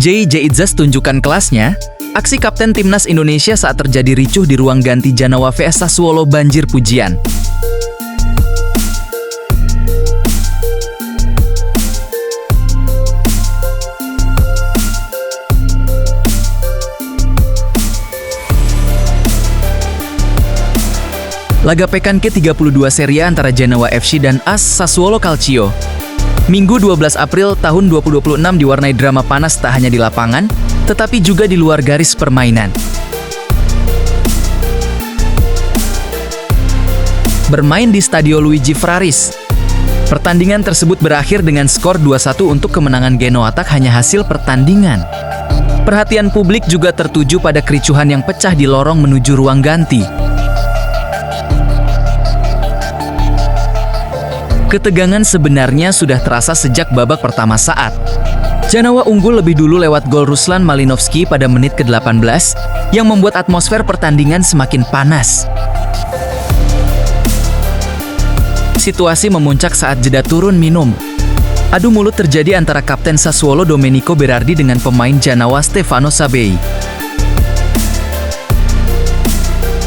Jaitzes tunjukkan kelasnya. Aksi Kapten Timnas Indonesia saat terjadi ricuh di ruang ganti Janawa vs Sassuolo banjir pujian. Laga pekan ke-32 Serie A antara Genoa FC dan AS Sassuolo Calcio. Minggu 12 April tahun 2026 diwarnai drama panas tak hanya di lapangan, tetapi juga di luar garis permainan. Bermain di Stadio Luigi Ferraris. Pertandingan tersebut berakhir dengan skor 2-1 untuk kemenangan Genoa. Tak hanya hasil pertandingan. Perhatian publik juga tertuju pada kericuhan yang pecah di lorong menuju ruang ganti. Ketegangan sebenarnya sudah terasa sejak babak pertama saat Genoa unggul lebih dulu lewat gol Ruslan Malinovskyi pada menit ke-18 yang membuat atmosfer pertandingan semakin panas. Situasi memuncak saat jeda turun minum. Adu mulut terjadi antara Kapten Sassuolo Domenico Berardi dengan pemain Genoa Stefano Sabei.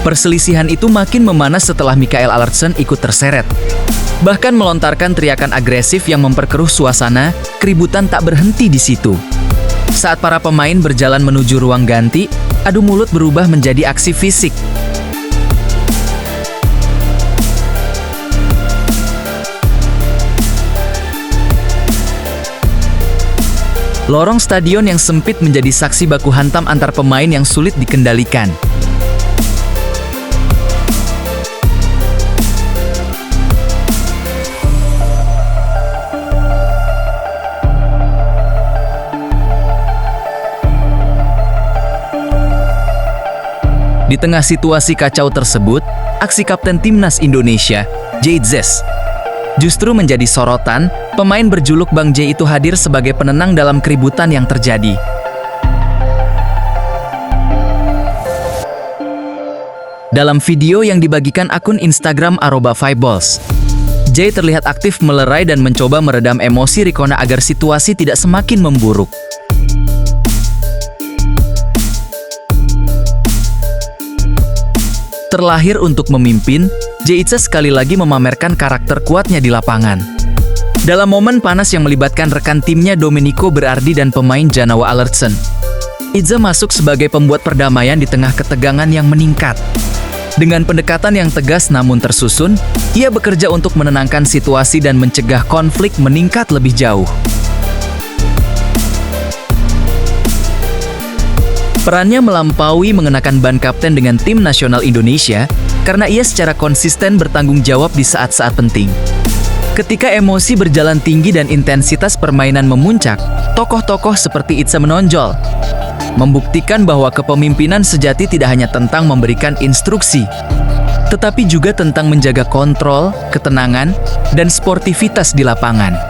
Perselisihan itu makin memanas setelah Mikael Alertsen ikut terseret. Bahkan melontarkan teriakan agresif yang memperkeruh suasana, keributan tak berhenti di situ. Saat para pemain berjalan menuju ruang ganti, adu mulut berubah menjadi aksi fisik. Lorong stadion yang sempit menjadi saksi baku hantam antar pemain yang sulit dikendalikan. Di tengah situasi kacau tersebut, aksi Kapten Timnas Indonesia, Jaitzes, justru menjadi sorotan. Pemain berjuluk Bang J itu hadir sebagai penenang dalam keributan yang terjadi. Dalam video yang dibagikan akun Instagram @5balls, J terlihat aktif melerai dan mencoba meredam emosi Ricona agar situasi tidak semakin memburuk. Terlahir untuk memimpin, Jaitzes sekali lagi memamerkan karakter kuatnya di lapangan. Dalam momen panas yang melibatkan rekan timnya Domenico Berardi dan pemain Genoa Alertsen, Jaitzes masuk sebagai pembuat perdamaian di tengah ketegangan yang meningkat. Dengan pendekatan yang tegas namun tersusun, ia bekerja untuk menenangkan situasi dan mencegah konflik meningkat lebih jauh. Perannya melampaui mengenakan ban kapten dengan tim nasional Indonesia karena ia secara konsisten bertanggung jawab di saat-saat penting. Ketika emosi berjalan tinggi dan intensitas permainan memuncak, tokoh-tokoh seperti Itza menonjol, membuktikan bahwa kepemimpinan sejati tidak hanya tentang memberikan instruksi, tetapi juga tentang menjaga kontrol, ketenangan, dan sportivitas di lapangan.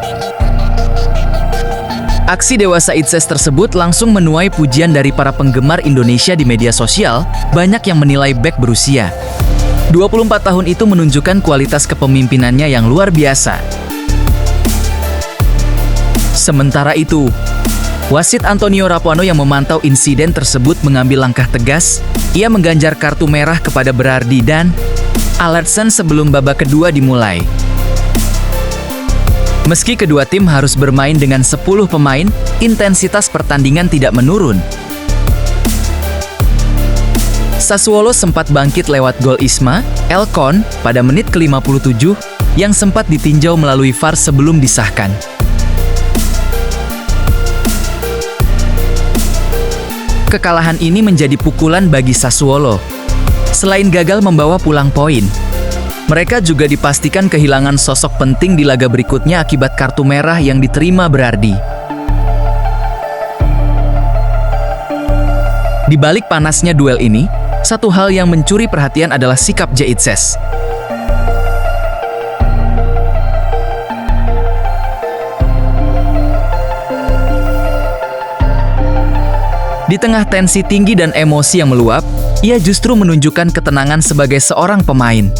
Aksi dewasa Jaitzes tersebut langsung menuai pujian dari para penggemar Indonesia di media sosial. Banyak yang menilai bek berusia 24 tahun itu menunjukkan kualitas kepemimpinannya yang luar biasa. Sementara itu, wasit Antonio Rapuano yang memantau insiden tersebut mengambil langkah tegas. Ia mengganjar kartu merah kepada Berardi dan Alertsen sebelum babak kedua dimulai. Meski kedua tim harus bermain dengan 10 pemain, intensitas pertandingan tidak menurun. Sassuolo sempat bangkit lewat gol Isma Elkon pada menit ke-57 yang sempat ditinjau melalui VAR sebelum disahkan. Kekalahan ini menjadi pukulan bagi Sassuolo. Selain gagal membawa pulang poin, mereka juga dipastikan kehilangan sosok penting di laga berikutnya akibat kartu merah yang diterima Berardi. Di balik panasnya duel ini, satu hal yang mencuri perhatian adalah sikap Jaitzes. Di tengah tensi tinggi dan emosi yang meluap, ia justru menunjukkan ketenangan sebagai seorang pemain.